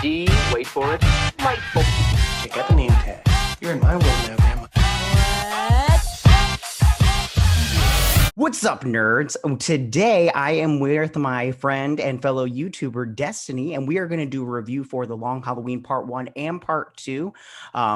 D, wait for it, delightful. Check out the name tag. You're in my world now, Grandma. What's up, nerds? Today, I am with my friend and fellow YouTuber, Destiny, and we are going to do a review for The Long Halloween Part 1 and Part 2.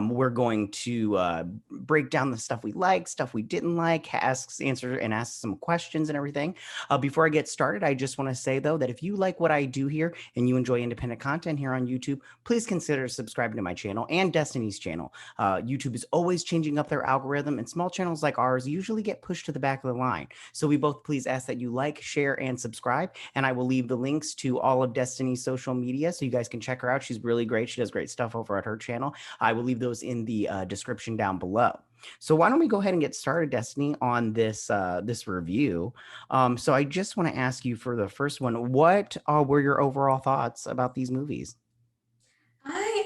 We're going to break down the stuff we like, stuff we didn't like, ask some questions and everything. Before I get started, I just want to say, though, that if you like what I do here and you enjoy independent content here on YouTube, please consider subscribing to my channel and Destiny's channel. YouTube is always changing up their algorithm, and small channels like ours usually get pushed to the back of the line. So we both please ask that you like, share, and subscribe. And I will leave the links to all of Destiny's social media so you guys can check her out. She's really great. She does great stuff over at her channel. I will leave those in the description down below. So why don't we go ahead and get started, Destiny, on this review. So I just want to ask you for the first one, what were your overall thoughts about these movies?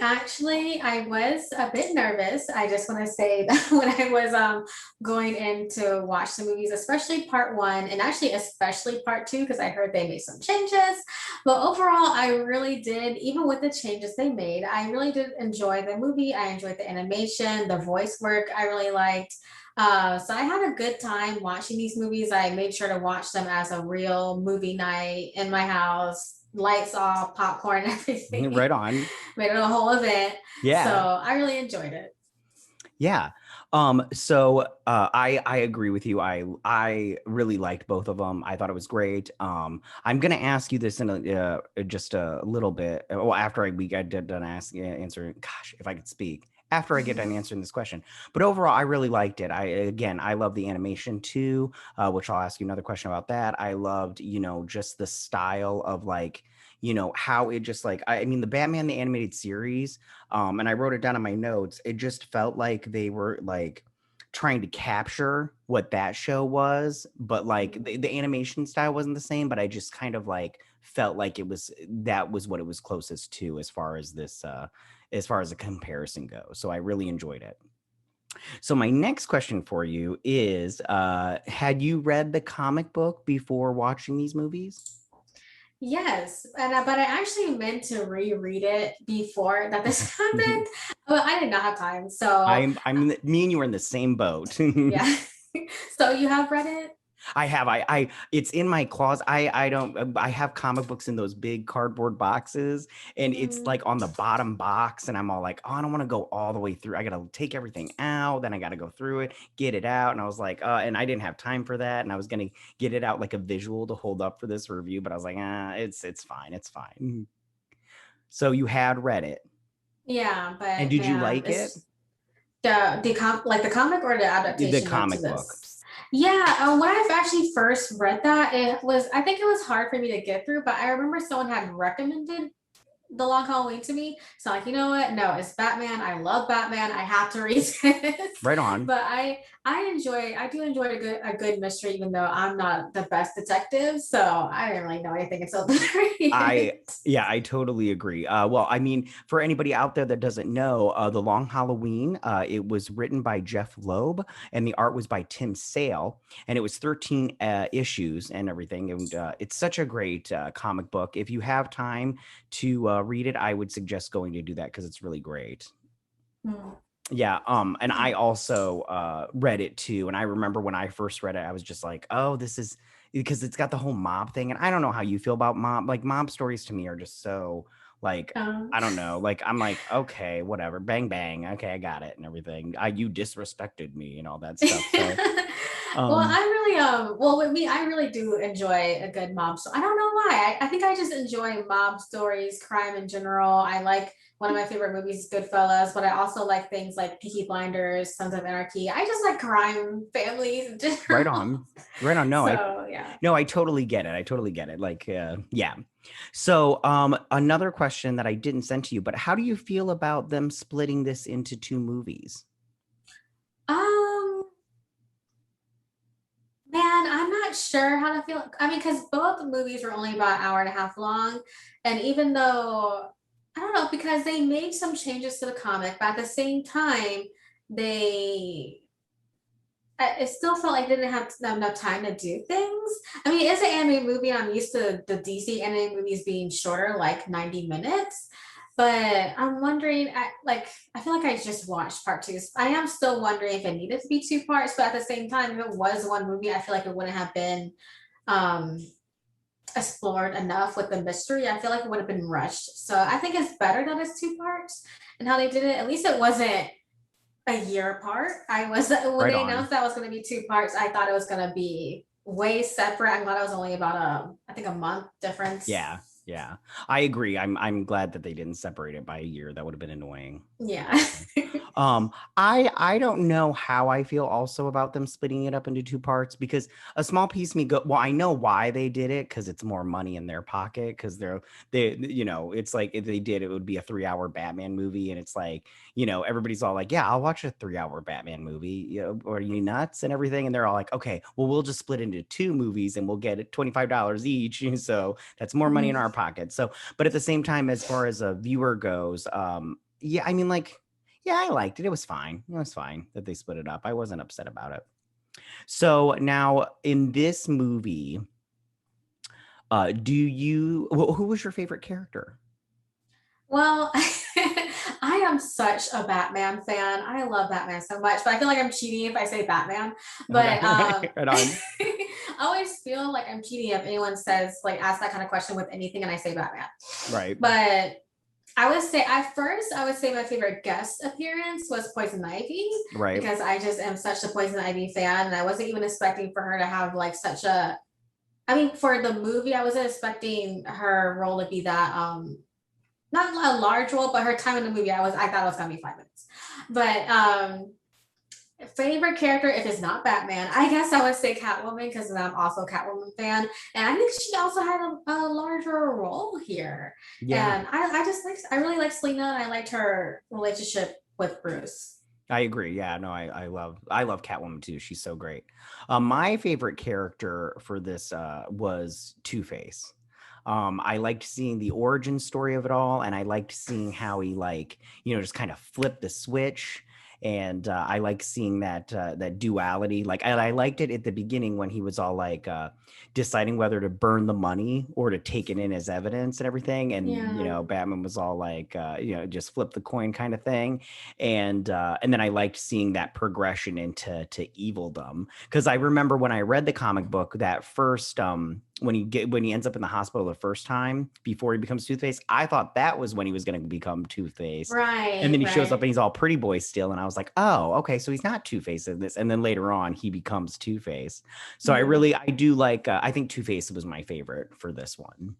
I was a bit nervous. I just want to say that when I was going in to watch the movies, especially part one and actually especially part two, because I heard they made some changes. But overall, I really did, even with the changes they made, I really did enjoy the movie. I enjoyed the animation, the voice work I really liked. So I had a good time watching these movies. I made sure to watch them as a real movie night in my house, lights off, popcorn, everything. Right on. Made it a whole event. Yeah. So I really enjoyed it. Yeah. I agree with you. I really liked both of them. I thought it was great. I'm gonna ask you this in just a little bit. Well, after we got done answering. Gosh, if I could speak. After I get done answering this question. But overall, I really liked it. I love the animation too, which I'll ask you another question about that. I loved, just the style of how it just the Batman the Animated Series, and I wrote it down in my notes. It just felt like they were trying to capture what that show was, but the animation style wasn't the same, but I just kind of felt like that was what it was closest to as far as a comparison goes. So I really enjoyed it. So my next question for you is, had you read the comic book before watching these movies? Yes, but I actually meant to reread it before that this happened, but I did not have time. So me and you are in the same boat. yeah. So you have read it? I have. It's in my closet. I have comic books in those big cardboard boxes, and it's on the bottom box, and I'm all like, oh, I don't want to go all the way through. I gotta take everything out, then I gotta go through it, get it out. And I was like, and I didn't have time for that. And I was gonna get it out like a visual to hold up for this review, but I was like, it's fine. It's fine. So you had read it. Yeah, but and did you like it? The comic or the adaptation? The comic book. Yeah, when I've actually first read that, I think it was hard for me to get through, but I remember someone had recommended The Long Halloween to me. So like, you know what? No, it's Batman. I love Batman. I have to read this. Right on. But I do enjoy a good mystery, even though I'm not the best detective. So I didn't really know anything until the very end. I totally agree. Well, I mean, for anybody out there that doesn't know, The Long Halloween, it was written by Jeph Loeb, and the art was by Tim Sale, and it was 13 issues and everything. And it's such a great comic book. If you have time to read it, I would suggest going to do that because it's really great. Yeah. And I also read it too. And I remember when I first read it, I was just like, oh, this is because it's got the whole mob thing. And I don't know how you feel about mob stories. To me are just so I don't know. I'm like, okay, whatever. Bang, bang. Okay, I got it and everything. You disrespected me and all that stuff. So, with me, I really do enjoy a good mob story. I don't know why. I think I just enjoy mob stories, crime in general. I like one of my favorite movies is Goodfellas, but I also like things like Peaky Blinders, Sons of Anarchy. I just like crime families in general. Right on. No, yeah. I totally get it. Yeah. So another question that I didn't send to you, but how do you feel about them splitting this into two movies? Man, I'm not sure how to feel. I mean, because both movies were only about an hour and a half long. And even though, I don't know, because they made some changes to the comic, but at the same time, it still felt like they didn't have enough time to do things. I mean, it's an anime movie. I'm used to the DC anime movies being shorter, like 90 minutes. But I'm wondering, I feel like I just watched part two. I am still wondering if it needed to be two parts, but at the same time, if it was one movie, I feel like it wouldn't have been um explored enough with the mystery. I feel like it would have been rushed. So I think it's better that it's two parts and how they did it. At least it wasn't a year apart. I was when Right they on. announced that was going to be two parts, I thought it was going to be way separate. I'm glad it was only about I think a month difference. Yeah, yeah, I agree. I'm glad that they didn't separate it by a year. That would have been annoying. Yeah. I don't know how I feel also about them splitting it up into two parts because a small piece of me go, well, I know why they did it because it's more money in their pocket because it's like if they did it would be a 3-hour Batman movie and it's like, everybody's all like, yeah, I'll watch a 3-hour Batman movie, or are you nuts and everything, and they're all like, okay, well, we'll just split into two movies and we'll get it $25 each, so that's more money in our pocket. So, but at the same time, as far as a viewer goes, yeah, I mean, like, yeah, I liked it. It was fine. It was fine that they split it up. I wasn't upset about it. So now in this movie, who was your favorite character? Well, I am such a Batman fan. I love Batman so much, but I feel like I'm cheating if I say Batman. But Okay. Right on. I always feel like I'm cheating if anyone says like ask that kind of question with anything and I say Batman. Right. But I would say at first I would say my favorite guest appearance was Poison Ivy. Right. Because I just am such a Poison Ivy fan and I wasn't even expecting for her to have like such a for the movie, I wasn't expecting her role to be that not a large role, but her time in the movie, I thought it was gonna be 5 minutes. But favorite character, if it's not Batman, I guess I would say Catwoman because I'm also a Catwoman fan, and I think she also had a larger role here. Yeah, And I really like Selena, and I liked her relationship with Bruce. I agree. Yeah, no, I love Catwoman too. She's so great. My favorite character for this was Two-Face. I liked seeing the origin story of it all, and I liked seeing how he just kind of flipped the switch. And I like seeing that duality. Like I liked it at the beginning when he was all like deciding whether to burn the money or to take it in as evidence and everything. And Batman was all like just flip the coin kind of thing. And then I liked seeing that progression into evilдom, because I remember when I read the comic book that first when he ends up in the hospital the first time before he becomes Two-Face, I thought that was when he was going to become Two-Face. Right. And then he shows up and he's all pretty boy still. And I was like, oh, okay. So he's not Two-Face in this. And then later on he becomes Two-Face. So I do like, I think Two-Face was my favorite for this one.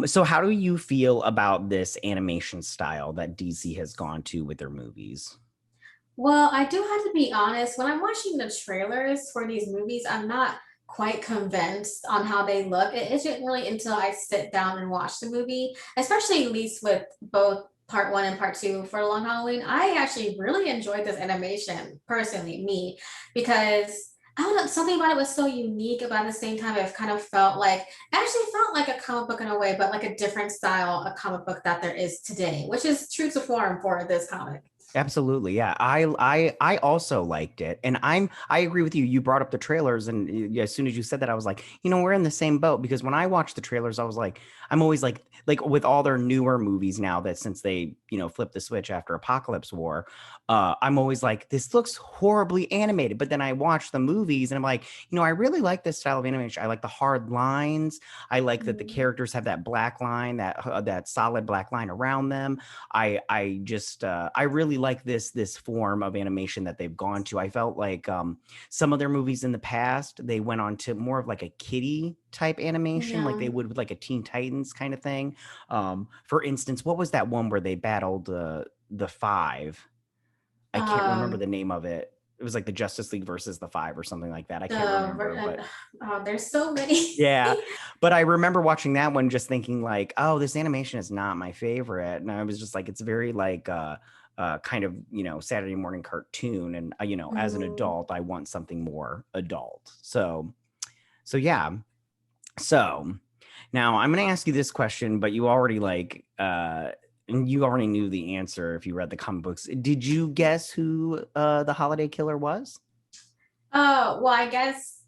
So how do you feel about this animation style that DC has gone to with their movies? Well, I do have to be honest, when I'm watching the trailers for these movies, I'm not quite convinced on how they look. It isn't really until I sit down and watch the movie, especially at least with both part one and part two for Long Halloween. I actually really enjoyed this animation, personally, me, because I don't know, something about it was so unique, but at the same time, it kind of actually felt like a comic book in a way, but like a different style of comic book that there is today, which is true to form for this comic. Absolutely. Yeah. I also liked it. And I agree with you. You brought up the trailers, and as soon as you said that, I was like, we're in the same boat, because when I watched the trailers, I was like, I'm always like with all their newer movies now, that since they, flipped the switch after Apocalypse War, I'm always like, this looks horribly animated. But then I watch the movies and I'm like, I really like this style of animation. I like the hard lines. I like that the characters have that black line, that solid black line around them. I really like this form of animation that they've gone to. I felt like some of their movies in the past, they went on to more of like a kiddie type animation, like they would with like a Teen Titans kind of thing. For instance, what was that one where they battled the Five? I can't remember the name of it. It was like the Justice League versus the Five or something like that. I can't remember. But there's so many. Yeah, but I remember watching that one just thinking like, oh, this animation is not my favorite. And I was just like, it's very like kind of, Saturday morning cartoon. And, as an adult, I want something more adult. So yeah. So now I'm going to ask you this question, but you already you already knew the answer if you read the comic books. Did you guess who the holiday killer was? Oh, well, I guess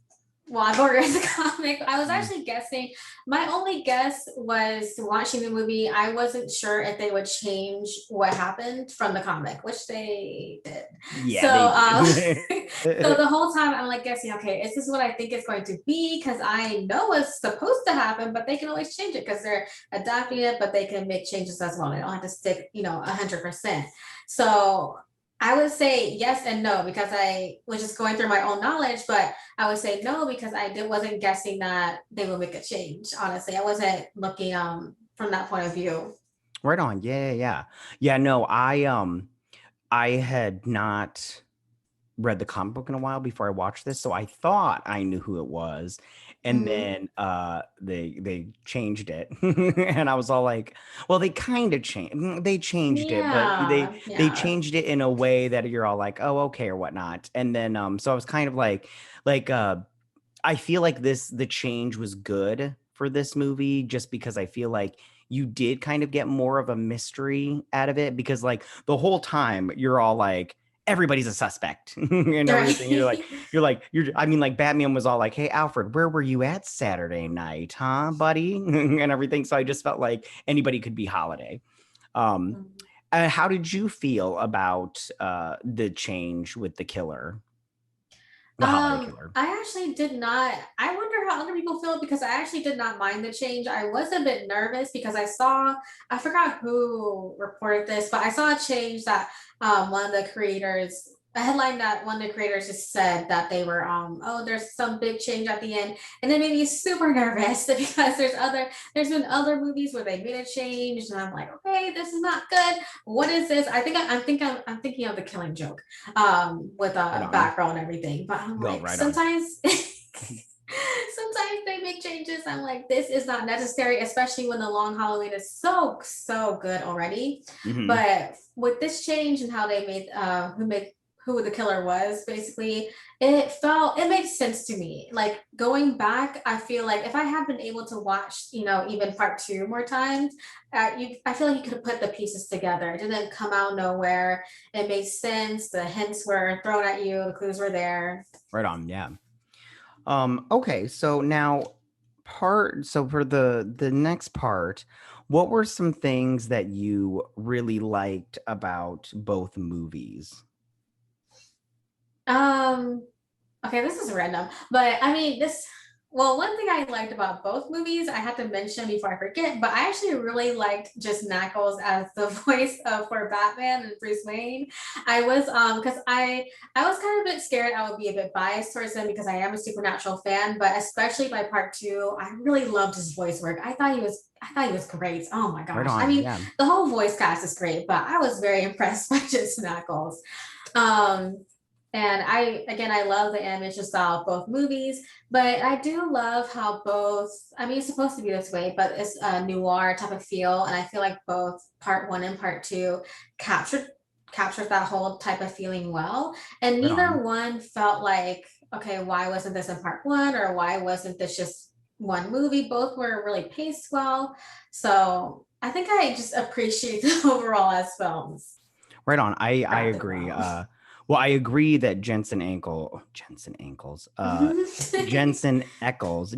well, I've already read the comic. I was Mm. actually guessing. My only guess was watching the movie. I wasn't sure if they would change what happened from the comic, which they did. Yeah, So, they did. so the whole time I'm like guessing, okay, is this what I think it's going to be? Because I know what's supposed to happen, but they can always change it because they're adapting it, but they can make changes as well. They don't have to stick, 100%. So I would say yes and no because I was just going through my own knowledge, but I would say no because wasn't guessing that they would make a change. Honestly, I wasn't looking from that point of view. Right on. Yeah, yeah, yeah. Yeah, no, I had not read the comic book in a while before I watched this, so I thought I knew who it was, and Mhm. then they changed it, and I was all like, well, they kind of changed it, but Yeah, they yeah. changed it in a way that you're all like, oh, okay, or whatnot, and then so I was kind of like I feel like the change was good for this movie just because I feel like you did kind of get more of a mystery out of it because like the whole time you're all like everybody's a suspect and everything. Right. You're I mean like Batman was all like, "Hey Alfred, where were you at Saturday night, huh, buddy?" and everything. So I just felt like anybody could be Holiday. Um how did you feel about the change with the killer, the Holiday killer? I actually did not. I wonder how other people feel because I actually did not mind the change. I was a bit nervous because I forgot who reported this, but I saw a change that one of the creators, a headline that one of the creators just said that they were, oh, there's some big change at the end. And it made me super nervous because there's been other movies where they made a change. And I'm like, okay, this is not good. What is this? I'm thinking of the Killing Joke with Right a on. background and everything. But I'm Well, like, right on. sometimes sometimes they make changes. I'm like, this is not necessary, especially when the long Halloween is so good already. Mhm. But with this change and how they made who the killer was, basically, it made sense to me. Like going back, I feel like if I had been able to watch, even part two more times, I feel like you could have put the pieces together. It didn't come out of nowhere. It made sense. The hints were thrown at you. The clues were there. Right on. Yeah. Okay, so now so for the next part, what were some things that you really liked about both movies? Um, okay, this is random, but I mean, well, one thing I liked about both movies, I have to mention before I forget, but I actually really liked just Knuckles as the voice for Batman and Bruce Wayne. Because I was kind of a bit scared I would be a bit biased towards him because I am a Supernatural fan, but especially by part two, I really loved his voice work. I thought he was great. Oh my Right gosh. I on. mean, Yeah. the whole voice cast is great, but I was very impressed by just Knuckles. Um, and I love the animation style of both movies, but I do love how both, I mean, it's supposed to be this way, but it's a noir type of feel. And I feel like both part one and part two captured captured that whole type of feeling well. And Right neither on. one felt like, okay, why wasn't this in part one? Or why wasn't this just one movie? Both were really paced well. So I think I just appreciate them overall as films. Right on. I Crafted agree. well. Well, I agree that Jensen Ackles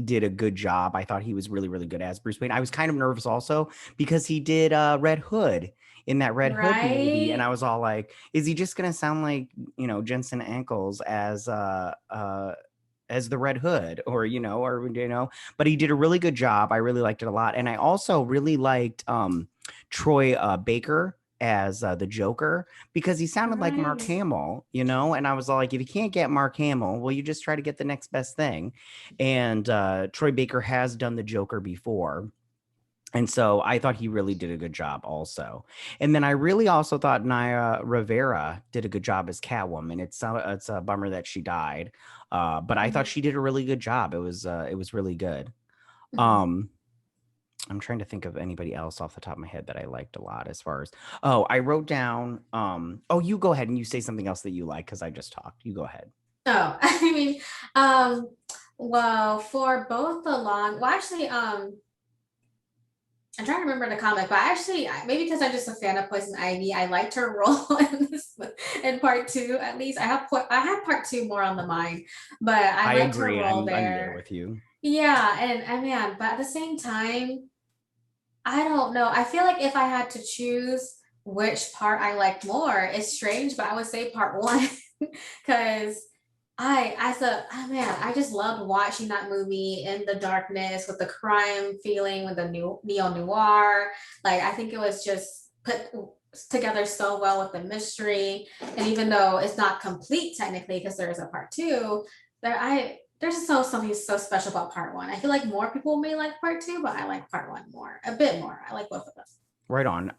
did a good job. I thought he was really, really good as Bruce Wayne. I was kind of nervous also because he did Red Hood in that Red Hood movie, and I Right? was all like, is he just gonna sound like Jensen Ackles as the Red Hood, but he did a really good job. I really liked it a lot, and I also really liked Troy Baker as the Joker because he sounded like Mark Right. Hamill, and I was all like, if you can't get Mark Hamill, well, you just try to get the next best thing. And Troy Baker has done the Joker before. And so I thought he really did a good job also. And then I really also thought Naya Rivera did a good job as Catwoman. It's a bummer that she died. But I thought Mhm. she did a really good job. It was really good. Mhm. Um, I'm trying to think of anybody else off the top of my head that I liked a lot as far as I wrote down you go ahead and you say something else that you like because I just talked. You go ahead. Oh, I mean, um, well, for both the long, well, actually, I'm trying to remember the comic, but maybe because I'm just a fan of Poison Ivy, I liked her role in part two. At least I have part two more on the mind, but I I liked her agree. role I'm there there. with you. Yeah, and man, but at the same time, I don't know. I feel like if I had to choose which part I liked more, it's strange, but I would say part one because as a man, I just loved watching that movie in the darkness with the crime feeling, with the new neo noir. Like I think it was just put together so well with the mystery, and even though it's not complete technically because there is a part two, there's just something so special about part one. I feel like more people may like part two, but I like part one more, a bit more. I like both of them. Right on.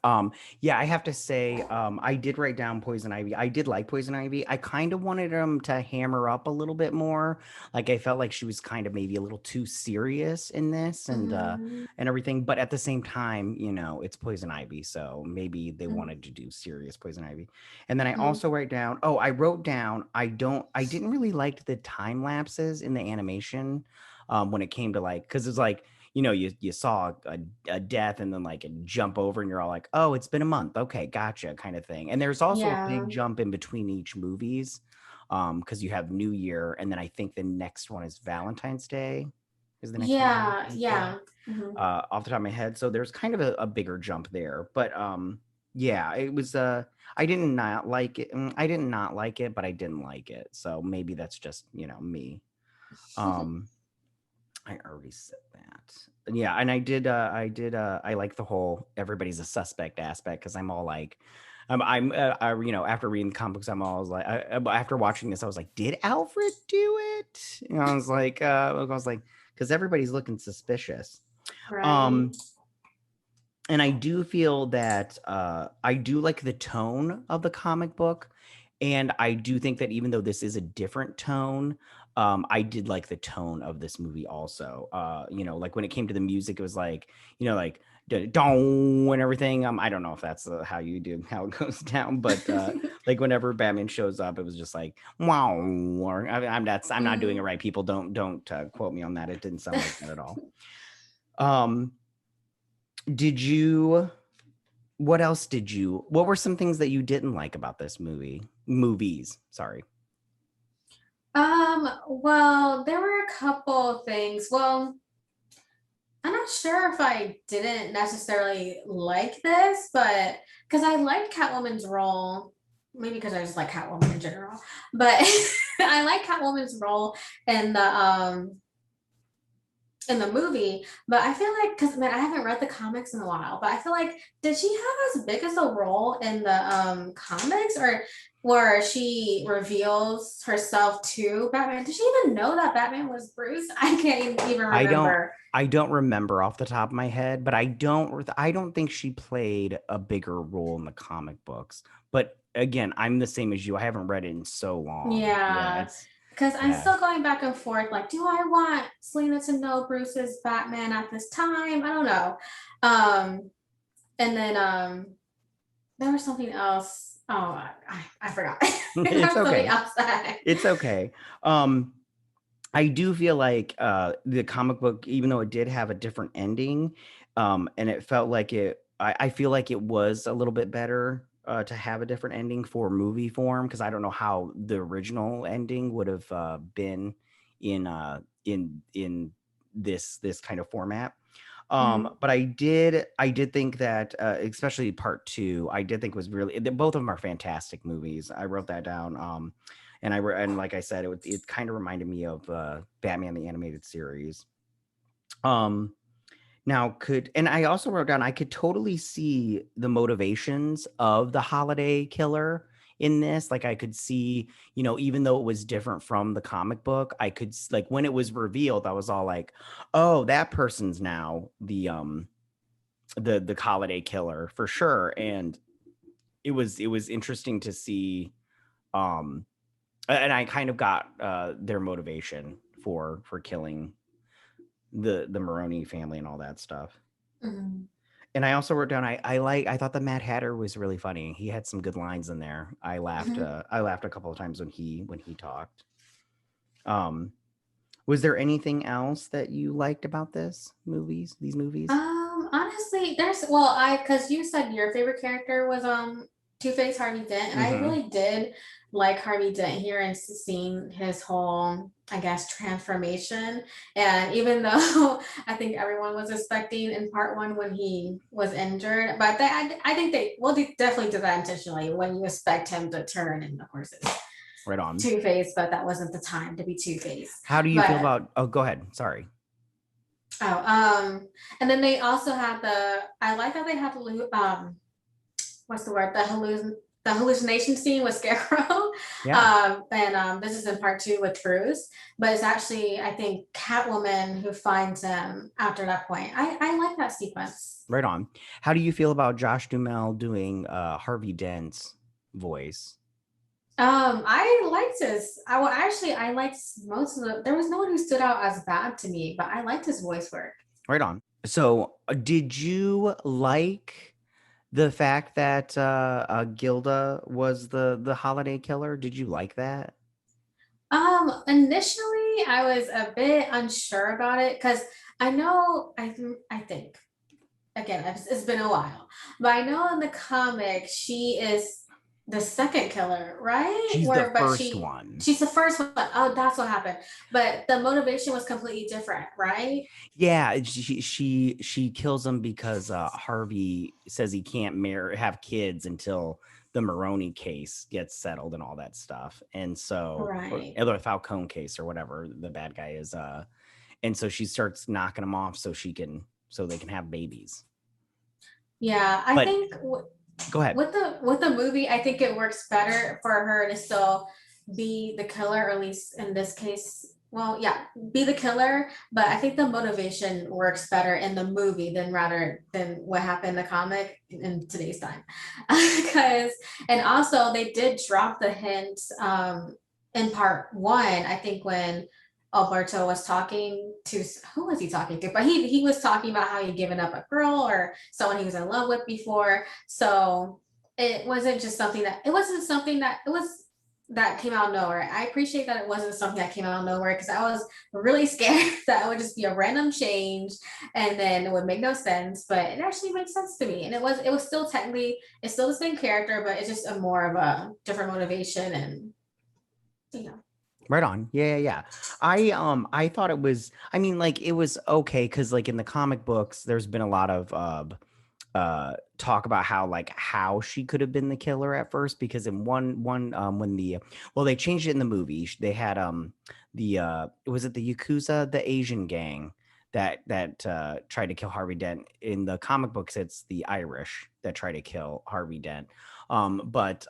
Yeah, I have to say, I did write down Poison Ivy. I did like Poison Ivy. I kind of wanted him to hammer up a little bit more. Like I felt like she was kind of maybe a little too serious in this Mhm, and everything. But at the same time, it's Poison Ivy, so maybe they mhm, wanted to do serious Poison Ivy. And then I mhm. also I wrote down I didn't really like the time lapses in the animation when it came to like because it's like you saw a death and then like a jump over and you're all like, oh, it's been a month. Okay, gotcha, kind of thing. And there's also a Yeah, big jump in between each movies because you have New Year and then I think the next one is Valentine's Day. Is the next one yeah, Valentine's Day? yeah. Mhm. Off the top of my head. So there's kind of a bigger jump there. But yeah, it was I did not like it. I did not like it, but I didn't like it. So maybe that's just, me. Um I already said that. Yeah, and I like the whole everybody's a suspect aspect because I'm all like, after reading the comic books, I'm always like, after watching this, I was like, did Alfred do it? I was like, because everybody's looking suspicious. Right. Um, and I do feel that I do like the tone of the comic book, and I do think that even though this is a different tone, I did like the tone of this movie also. Like when it came to the music, it was like like dong and everything. I don't know if that's how it goes down, but like whenever Batman shows up, it was just like wow. Or I'm not doing it Mhm. right. People don't quote me on that. It didn't sound like that at all. Um, did you? What were some things that you didn't like about this movies, sorry. Well, there were a couple things. Well, I'm not sure if I didn't necessarily like this, but because I liked Catwoman's role, maybe because I just like Catwoman in general, but I like Catwoman's role in the movie, but I feel like because man, I haven't read the comics in a while, but I feel like did she have as big as a role in the comics or where she reveals herself to Batman? Did she even know that Batman was Bruce? I can't even I don't remember. I don't remember off the top of my head, but I don't think she played a bigger role in the comic books. But again, I'm the same as you. I haven't read it in so long. Yeah, Yeah. it's Because I'm yeah. still going back and forth. Like, do I want Selena to know Bruce is Batman at this time? I don't know. Um, and then there was something else. Oh, I forgot. There It's was something okay. else that It's okay. I do feel like the comic book, even though it did have a different ending, and it felt like I feel like it was a little bit better to have a different ending for movie form because I don't know how the original ending would have been in this kind of format. Mhm. But I did think that especially part two, I did think was really both of them are fantastic movies. I wrote that down. And like I said, it kind of reminded me of Batman the animated series. Um, now could and I also wrote down I could totally see the motivations of the holiday killer in this. Like I could see, even though it was different from the comic book, like when it was revealed, I was all like, "Oh, that person's now the holiday killer for sure." And it was interesting to see um and I kind of got their motivation for killing the Maroney family and all that stuff. Mhm. And I also wrote down I thought the Mad Hatter was really funny. He had some good lines in there. I laughed Mhm. I laughed a couple of times when he talked. Um Was there anything else that you liked about these movies? Honestly, because you said your favorite character was Two-Face Harvey Dent, and I Mm-hmm. really did like Harvey Dent here and seeing his whole, I guess, transformation. And even though I think everyone was expecting in part one when he was injured, but I think they definitely did that intentionally when you expect him to turn, and of course it's Right on. Two-Face, but that wasn't the time to be Two-Face. How do you feel But about? Oh, go ahead. Sorry. and then they also have I like how they have what's the word? The hallucination scene with Scarecrow. Yeah. And this is in part two with Bruce, but it's actually, I think, Catwoman who finds him after that point. I like that sequence. Right on. How do you feel about Josh Duhamel doing Harvey Dent's voice? I liked his. I liked most of there was no one who stood out as bad to me, but I liked his voice work. Right on. So, did you like the fact that Gilda was the holiday killer? Did you like that? Initially I was a bit unsure about it because I think again, it's been a while, but I know in the comic she is the second killer, right? She's the But first one. she's the first one. Oh, that's what happened. But the motivation was completely different, right? Yeah, she kills him because Harvey says he can't have kids until the Maroney case gets settled and all that stuff. And so, or Right. the Falcone case or whatever the bad guy is. And so she starts knocking him off so they can have babies. Yeah, I But think go ahead. with the movie, I think it works better for her to still be the killer, or at least in this case. Well, yeah, be the killer, but I think the motivation works better in the movie than what happened in the comic in today's time. Because and also they did drop the hint in part one, I think when Alberto was talking to, who was he talking to? But he was talking about how he'd given up a girl or someone he was in love with before. So it wasn't something that it was that came out of nowhere. I appreciate that it wasn't something that came out of nowhere because I was really scared that it would just be a random change and then it would make no sense. But it actually made sense to me, and it was still technically it's still the same character, but it's just a more of a different motivation and you know. Right on. Yeah. I thought it was, I mean, like it was okay because like in the comic books, there's been a lot of talk about how she could have been the killer at first, because in one when they changed it in the movie. They had was it the Yakuza, the Asian gang that tried to kill Harvey Dent. In the comic books, it's the Irish that try to kill Harvey Dent. But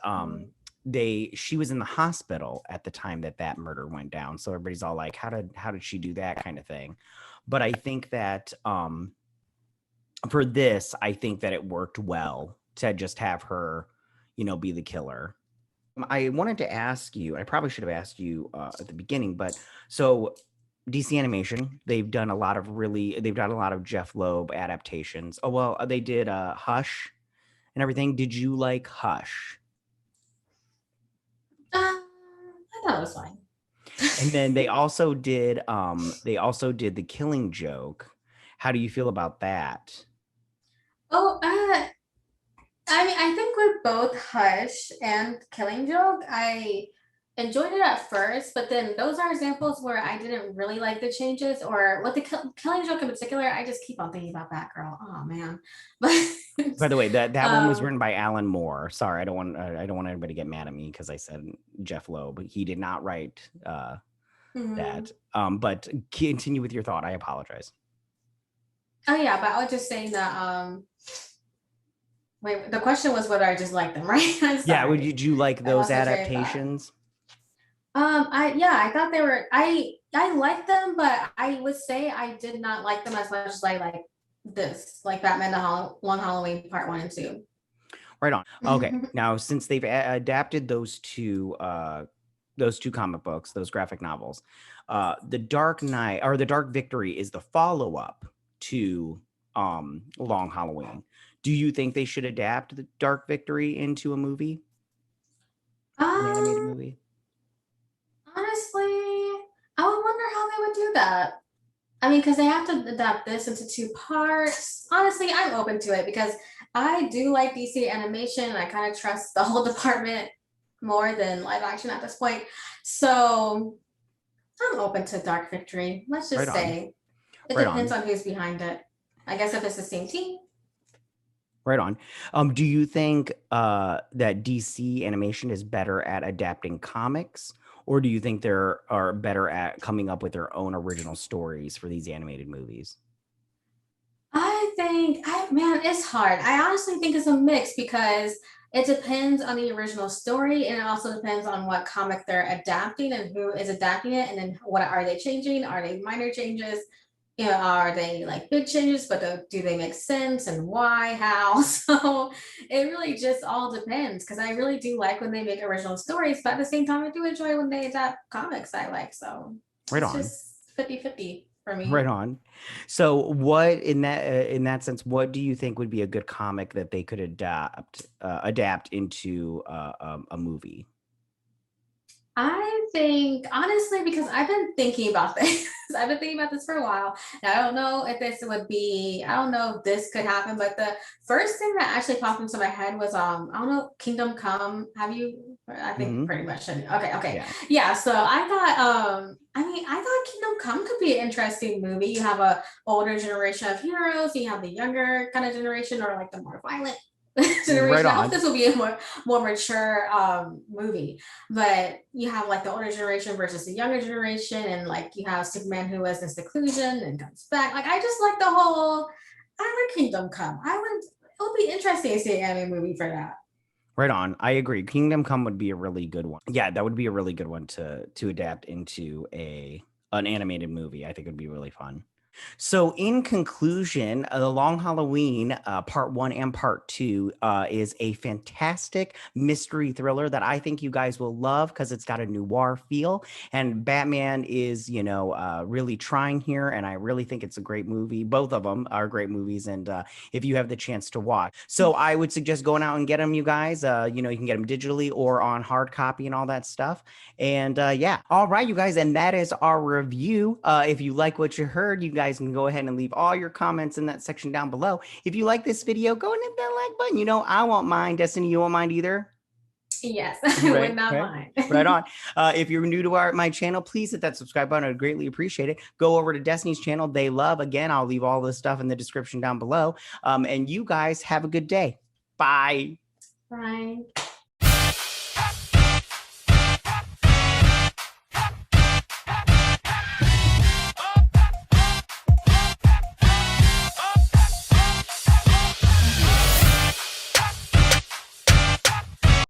she was in the hospital at the time that murder went down, so everybody's all like, how did she do that kind of thing. But I think that for this, I think that it worked well to just have her be the killer. I wanted to ask you, I probably should have asked you at the beginning, but so DC Animation, they've done a lot of Jeph Loeb adaptations. Oh well, they did Hush and everything. Did you like Hush? I thought it was fine. And then they also did The Killing Joke. How do you feel about that? Oh, I mean, I think with both Hush and Killing Joke, I enjoyed it at first, but then those are examples where I didn't really like the changes, or what the Killing Joke in particular. I just keep on thinking about Batgirl. Oh man, but By the way, that one was um, written by Alan Moore. Sorry, I don't want anybody to get mad at me because I said Jeph Loeb. He did not write that. But continue with your thought. I apologize. oh yeah, but I was just saying that. Wait, the question was whether I just like them, right? I'm Yeah, sorry. did you like I those lost my train of thought. adaptations? I thought they were. I liked them, but I would say I did not like them as much as I like this, like Batman: Long Halloween Part 1 and 2. Right on. Okay, now since they've adapted those two comic books, those graphic novels, the Dark Knight or the Dark Victory is the follow-up to Long Halloween. Do you think they should adapt the Dark Victory into a movie? An animated movie? Honestly, I would wonder how they would do that. I mean, because they have to adapt this into 2 parts. Honestly, I'm open to it because I do like DC animation and I kind of trust the whole department more than live action at this point. So I'm open to Dark Victory. Let's just Right on. say it Right depends on. on who's behind it. I guess if it's the same team. Right on. Do you think that DC animation is better at adapting comics, or do you think are better at coming up with their own original stories for these animated movies? Man, it's hard. I honestly think it's a mix because it depends on the original story and it also depends on what comic they're adapting and who is adapting it. And then what are they changing? Are they minor changes? You know, are they like big changes, but do they make sense and why, how? So it really just all depends because I really do like when they make original stories, but at the same time, I do enjoy when they adapt comics I like. So Right it's on. just 50-50 for Right me. on. So, what in that sense, what do you think would be a good comic that they could adapt into a movie? I think honestly, because I've been thinking about this, I've been thinking about this for a while. And I don't know if this would be, I don't know if this could happen, but the first thing that actually popped into my head was I don't know, Kingdom Come. Have you I think Hmm. pretty much okay. Yeah. Yeah, so I thought I thought Kingdom Come could be an interesting movie. You have a older generation of heroes, you have the younger kind of generation or like the more violent Right generation. I hope on. this will be a more mature movie, but you have like the older generation versus the younger generation, and like you have Superman who was in seclusion and comes back. Like I just like the whole. I like Kingdom Come. It would be interesting to see an anime movie for that. Right on. I agree. Kingdom Come would be a really good one. Yeah, that would be a really good one to adapt into an animated movie. I think it would be really fun. So, in conclusion, The Long Halloween, part one and part two, is a fantastic mystery thriller that I think you guys will love because it's got a noir feel. And Batman is, really trying here. And I really think it's a great movie. Both of them are great movies. And if you have the chance to watch, so I would suggest going out and get them, you guys. You can get them digitally or on hard copy and all that stuff. And yeah, all right, you guys. And that is our review. If you like what you heard, you guys can go ahead and leave all your comments in that section down below. If you like this video, go and hit that like button. I won't mind. Destiny, you won't mind either. Yes, I would Right, not right, mind. right on. If you're new to my channel, please hit that subscribe button. I'd greatly appreciate it. Go over to Destiny's channel, They Love. Again, I'll leave all this stuff in the description down below. And you guys have a good day. Bye. Right.